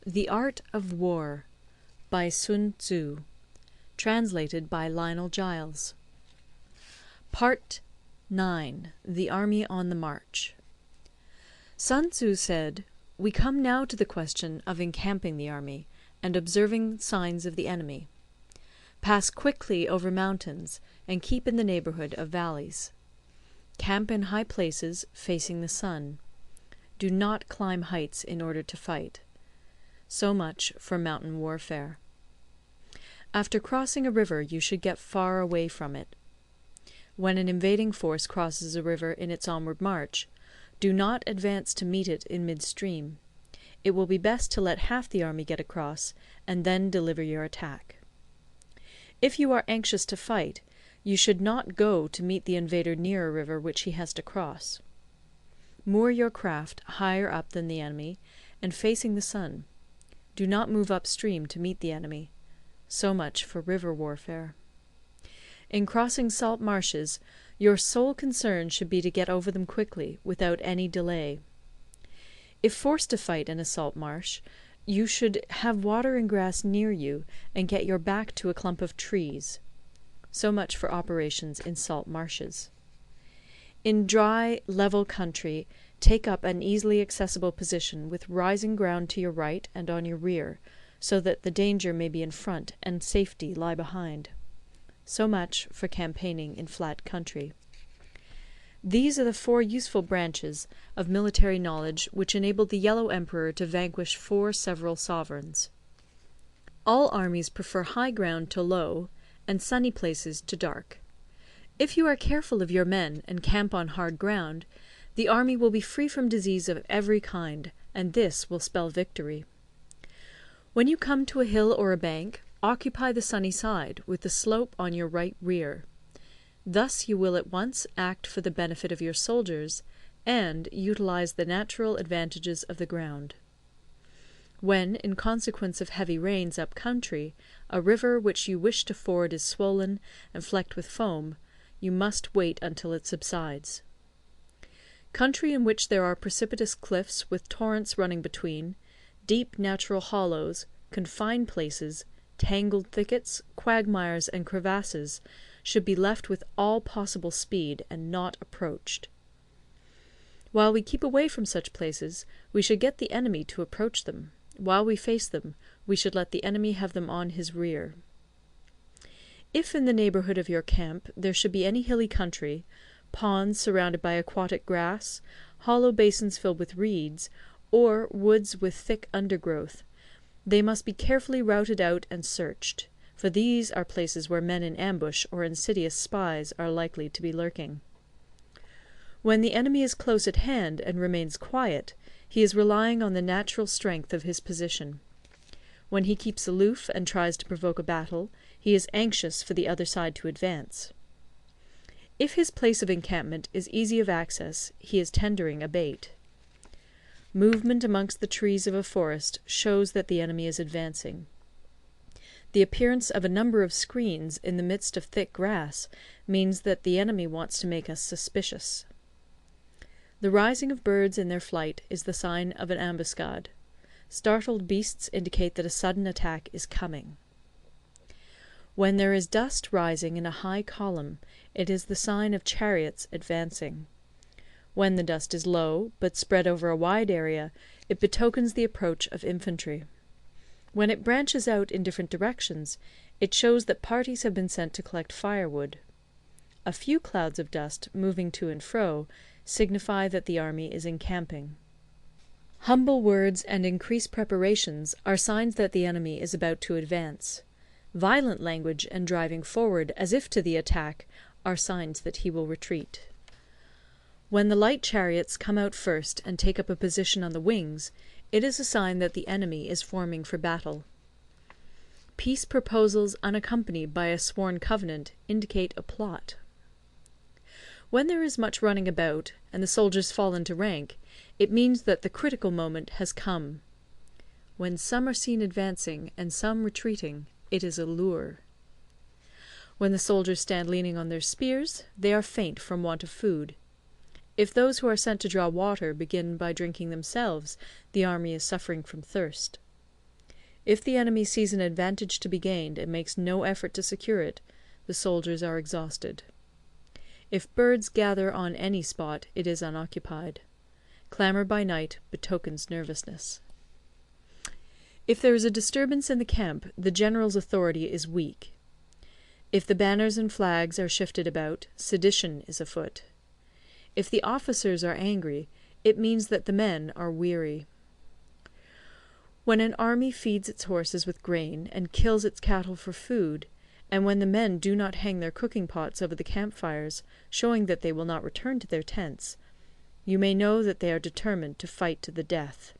The Art of War by Sun Tzu. Translated by Lionel Giles. Part 9. The Army on the March. Sun Tzu said, "We come now to the question of encamping the army, and observing signs of the enemy. Pass quickly over mountains, and keep in the neighbourhood of valleys. Camp in high places, facing the sun. Do not climb heights in order to fight." So much for mountain warfare. After crossing a river, you should get far away from it. When an invading force crosses a river in its onward march, do not advance to meet it in midstream. It will be best to let half the army get across, and then deliver your attack. If you are anxious to fight, you should not go to meet the invader near a river which he has to cross. Moor your craft higher up than the enemy, and facing the sun. Do not move upstream to meet the enemy. So much for river warfare. In crossing salt marshes, your sole concern should be to get over them quickly, without any delay. If forced to fight in a salt marsh, you should have water and grass near you, and get your back to a clump of trees. So much for operations in salt marshes. In dry, level country, take up an easily accessible position with rising ground to your right and on your rear, so that the danger may be in front and safety lie behind. So much for campaigning in flat country. These are the 4 useful branches of military knowledge which enabled the Yellow Emperor to vanquish 4 several sovereigns. All armies prefer high ground to low, and sunny places to dark. If you are careful of your men and camp on hard ground, the army will be free from disease of every kind, and this will spell victory. When you come to a hill or a bank, occupy the sunny side, with the slope on your right rear. Thus you will at once act for the benefit of your soldiers, and utilize the natural advantages of the ground. When, in consequence of heavy rains up country, a river which you wish to ford is swollen and flecked with foam, you must wait until it subsides. Country in which there are precipitous cliffs with torrents running between, deep natural hollows, confined places, tangled thickets, quagmires, and crevasses, should be left with all possible speed, and not approached. While we keep away from such places, we should get the enemy to approach them. While we face them, we should let the enemy have them on his rear. If in the neighbourhood of your camp there should be any hilly country, ponds surrounded by aquatic grass, hollow basins filled with reeds, or woods with thick undergrowth, they must be carefully routed out and searched, for these are places where men in ambush or insidious spies are likely to be lurking. When the enemy is close at hand and remains quiet, he is relying on the natural strength of his position. When he keeps aloof and tries to provoke a battle, he is anxious for the other side to advance. If his place of encampment is easy of access, he is tendering a bait. Movement amongst the trees of a forest shows that the enemy is advancing. The appearance of a number of screens in the midst of thick grass means that the enemy wants to make us suspicious. The rising of birds in their flight is the sign of an ambuscade. Startled beasts indicate that a sudden attack is coming. When there is dust rising in a high column, it is the sign of chariots advancing. When the dust is low, but spread over a wide area, it betokens the approach of infantry. When it branches out in different directions, it shows that parties have been sent to collect firewood. A few clouds of dust, moving to and fro, signify that the army is encamping. Humble words and increased preparations are signs that the enemy is about to advance. Violent language and driving forward as if to the attack are signs that he will retreat. When the light chariots come out first and take up a position on the wings, it is a sign that the enemy is forming for battle. Peace proposals unaccompanied by a sworn covenant indicate a plot. When there is much running about, and the soldiers fall into rank, it means that the critical moment has come. When some are seen advancing and some retreating, it is a lure. When the soldiers stand leaning on their spears, they are faint from want of food. If those who are sent to draw water begin by drinking themselves, the army is suffering from thirst. If the enemy sees an advantage to be gained and makes no effort to secure it, the soldiers are exhausted. If birds gather on any spot, it is unoccupied. Clamour by night betokens nervousness. If there is a disturbance in the camp, the general's authority is weak. If the banners and flags are shifted about, sedition is afoot. If the officers are angry, it means that the men are weary. When an army feeds its horses with grain and kills its cattle for food, and when the men do not hang their cooking pots over the campfires, showing that they will not return to their tents, you may know that they are determined to fight to the death.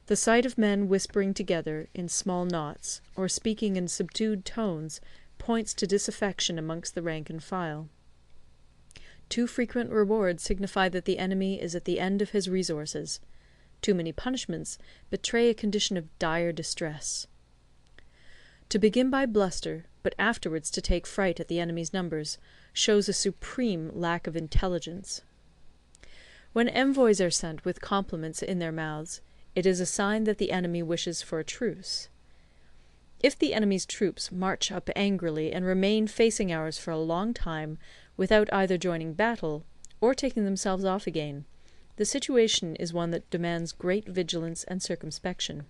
The sight of men whispering together in small knots, or speaking in subdued tones, points to disaffection amongst the rank and file. Too frequent rewards signify that the enemy is at the end of his resources. Too many punishments betray a condition of dire distress. To begin by bluster, but afterwards to take fright at the enemy's numbers, shows a supreme lack of intelligence. When envoys are sent with compliments in their mouths, it is a sign that the enemy wishes for a truce. If the enemy's troops march up angrily and remain facing ours for a long time without either joining battle or taking themselves off again, the situation is one that demands great vigilance and circumspection.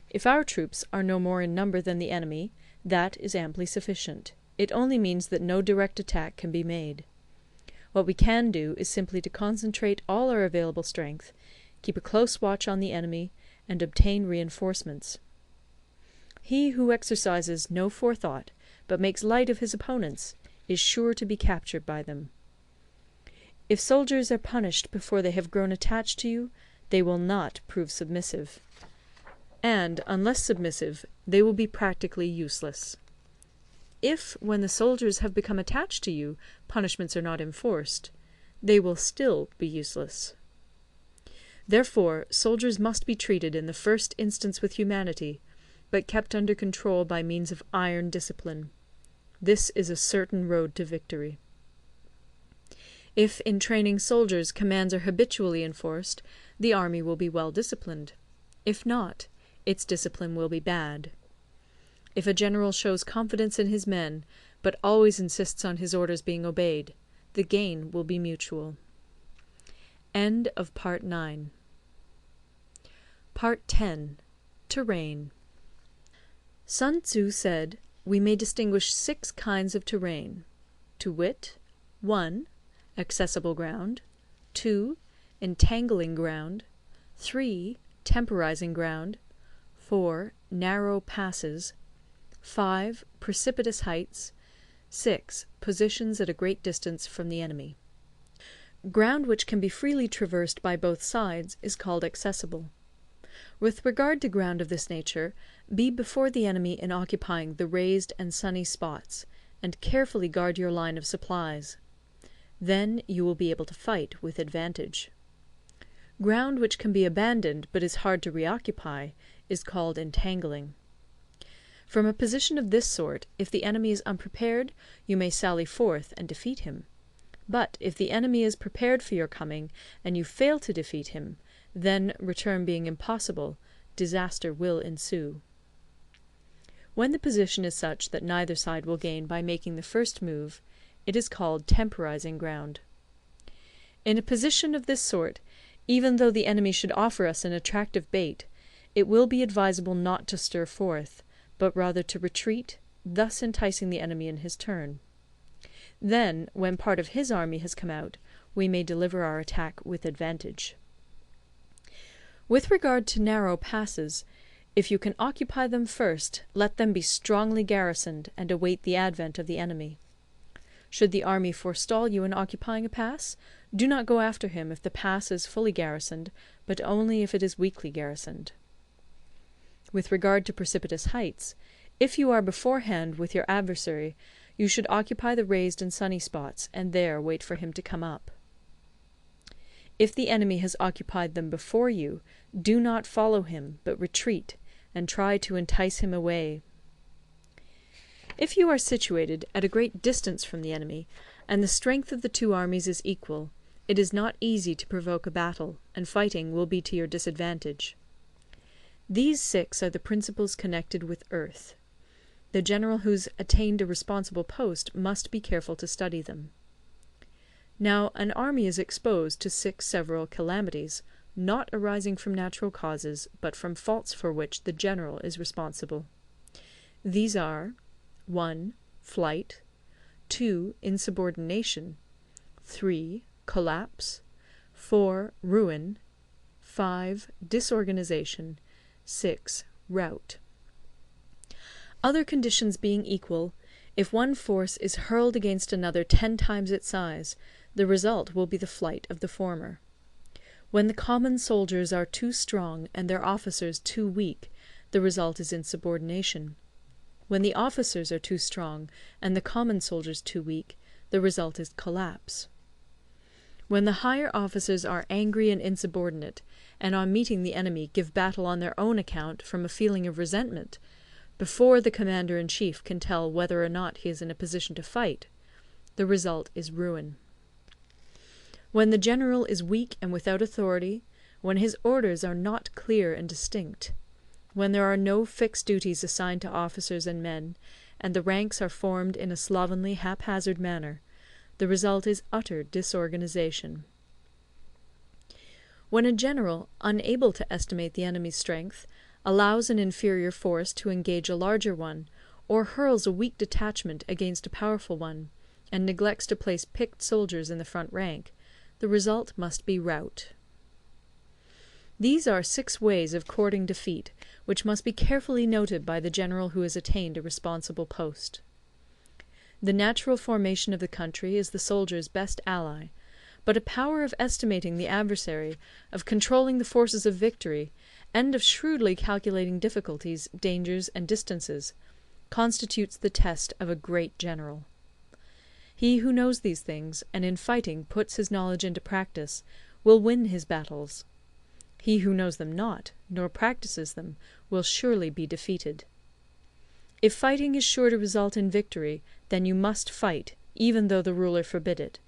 If our troops are no more in number than the enemy, that is amply sufficient. It only means that no direct attack can be made. What we can do is simply to concentrate all our available strength, keep a close watch on the enemy, and obtain reinforcements. He who exercises no forethought, but makes light of his opponents, is sure to be captured by them. If soldiers are punished before they have grown attached to you, they will not prove submissive. And, unless submissive, they will be practically useless. If, when the soldiers have become attached to you, punishments are not enforced, they will still be useless. Therefore, soldiers must be treated in the first instance with humanity, but kept under control by means of iron discipline. This is a certain road to victory. If in training soldiers commands are habitually enforced, the army will be well disciplined. If not, its discipline will be bad. If a general shows confidence in his men, but always insists on his orders being obeyed, the gain will be mutual. End of Part 9. Part 10. Terrain. Sun Tzu said, we may distinguish 6 kinds of terrain, to wit, 1. Accessible ground, 2. Entangling ground, 3. Temporizing ground, 4. Narrow passes, 5. Precipitous heights, 6. Positions at a great distance from the enemy. Ground which can be freely traversed by both sides is called accessible. With regard to ground of this nature, be before the enemy in occupying the raised and sunny spots, and carefully guard your line of supplies. Then you will be able to fight with advantage. Ground which can be abandoned but is hard to reoccupy is called entangling. From a position of this sort, if the enemy is unprepared, you may sally forth and defeat him. But if the enemy is prepared for your coming, and you fail to defeat him, then, return being impossible, disaster will ensue. When the position is such that neither side will gain by making the first move, it is called temporizing ground. In a position of this sort, even though the enemy should offer us an attractive bait, it will be advisable not to stir forth, but rather to retreat, thus enticing the enemy in his turn. Then, when part of his army has come out, we may deliver our attack with advantage. With regard to narrow passes, if you can occupy them first, let them be strongly garrisoned and await the advent of the enemy. Should the army forestall you in occupying a pass, do not go after him if the pass is fully garrisoned, but only if it is weakly garrisoned. With regard to precipitous heights, if you are beforehand with your adversary, you should occupy the raised and sunny spots, and there wait for him to come up. If the enemy has occupied them before you, do not follow him, but retreat, and try to entice him away. If you are situated at a great distance from the enemy, and the strength of the two armies is equal, it is not easy to provoke a battle, and fighting will be to your disadvantage. These 6 are the principles connected with earth. The general who's attained a responsible post must be careful to study them. Now, an army is exposed to 6 several calamities, not arising from natural causes, but from faults for which the general is responsible. These are 1. Flight, 2. Insubordination, 3. Collapse, 4. Ruin, 5. Disorganization, 6. Rout. Other conditions being equal, if one force is hurled against another 10 times its size, the result will be the flight of the former. When the common soldiers are too strong and their officers too weak, the result is insubordination. When the officers are too strong and the common soldiers too weak, the result is collapse. When the higher officers are angry and insubordinate, and on meeting the enemy give battle on their own account from a feeling of resentment, before the commander-in-chief can tell whether or not he is in a position to fight, the result is ruin. When the general is weak and without authority, when his orders are not clear and distinct, when there are no fixed duties assigned to officers and men, and the ranks are formed in a slovenly, haphazard manner, the result is utter disorganization. When a general, unable to estimate the enemy's strength, allows an inferior force to engage a larger one, or hurls a weak detachment against a powerful one, and neglects to place picked soldiers in the front rank, the result must be rout. These are 6 ways of courting defeat, which must be carefully noted by the general who has attained a responsible post. The natural formation of the country is the soldier's best ally, but a power of estimating the adversary, of controlling the forces of victory, and of shrewdly calculating difficulties, dangers, and distances, constitutes the test of a great general. He who knows these things, and in fighting puts his knowledge into practice, will win his battles. He who knows them not, nor practices them, will surely be defeated. If fighting is sure to result in victory, then you must fight, even though the ruler forbid it.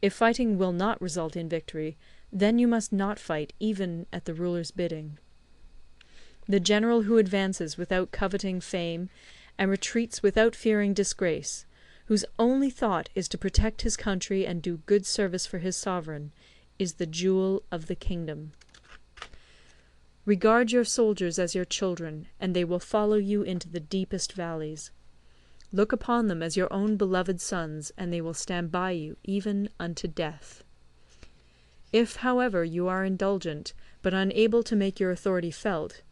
If fighting will not result in victory, then you must not fight even at the ruler's bidding. The general who advances without coveting fame, and retreats without fearing disgrace, whose only thought is to protect his country and do good service for his sovereign, is the jewel of the kingdom. Regard your soldiers as your children, and they will follow you into the deepest valleys. Look upon them as your own beloved sons, and they will stand by you even unto death. If, however, you are indulgent, but unable to make your authority felt,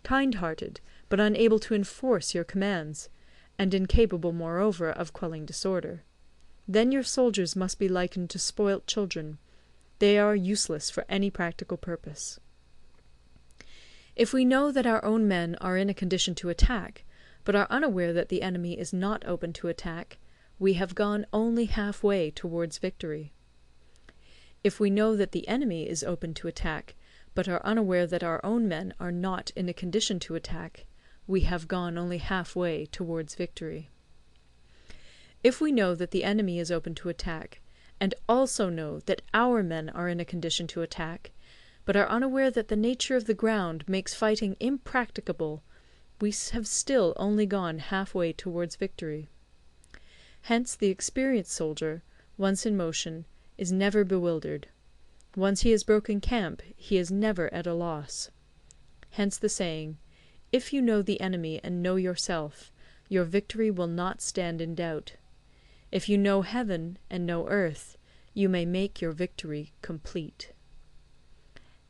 kind-hearted, but unable to enforce your commands, and incapable, moreover, of quelling disorder, then your soldiers must be likened to spoilt children. They are useless for any practical purpose. If we know that our own men are in a condition to attack, but are unaware that the enemy is not open to attack, we have gone only half-way towards victory. If we know that the enemy is open to attack, but are unaware that our own men are not in a condition to attack, we have gone only half-way towards victory. If we know that the enemy is open to attack, and also know that our men are in a condition to attack, but are unaware that the nature of the ground makes fighting impracticable, we have still only gone half-way towards victory. Hence the experienced soldier, once in motion, is never bewildered. Once he has broken camp, he is never at a loss. Hence the saying, "If you know the enemy and know yourself, your victory will not stand in doubt. If you know heaven and know earth, you may make your victory complete."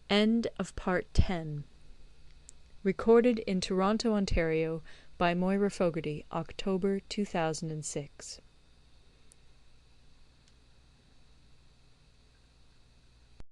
End of Part 10. Recorded in Toronto, Ontario by Moira Fogarty, October 2006.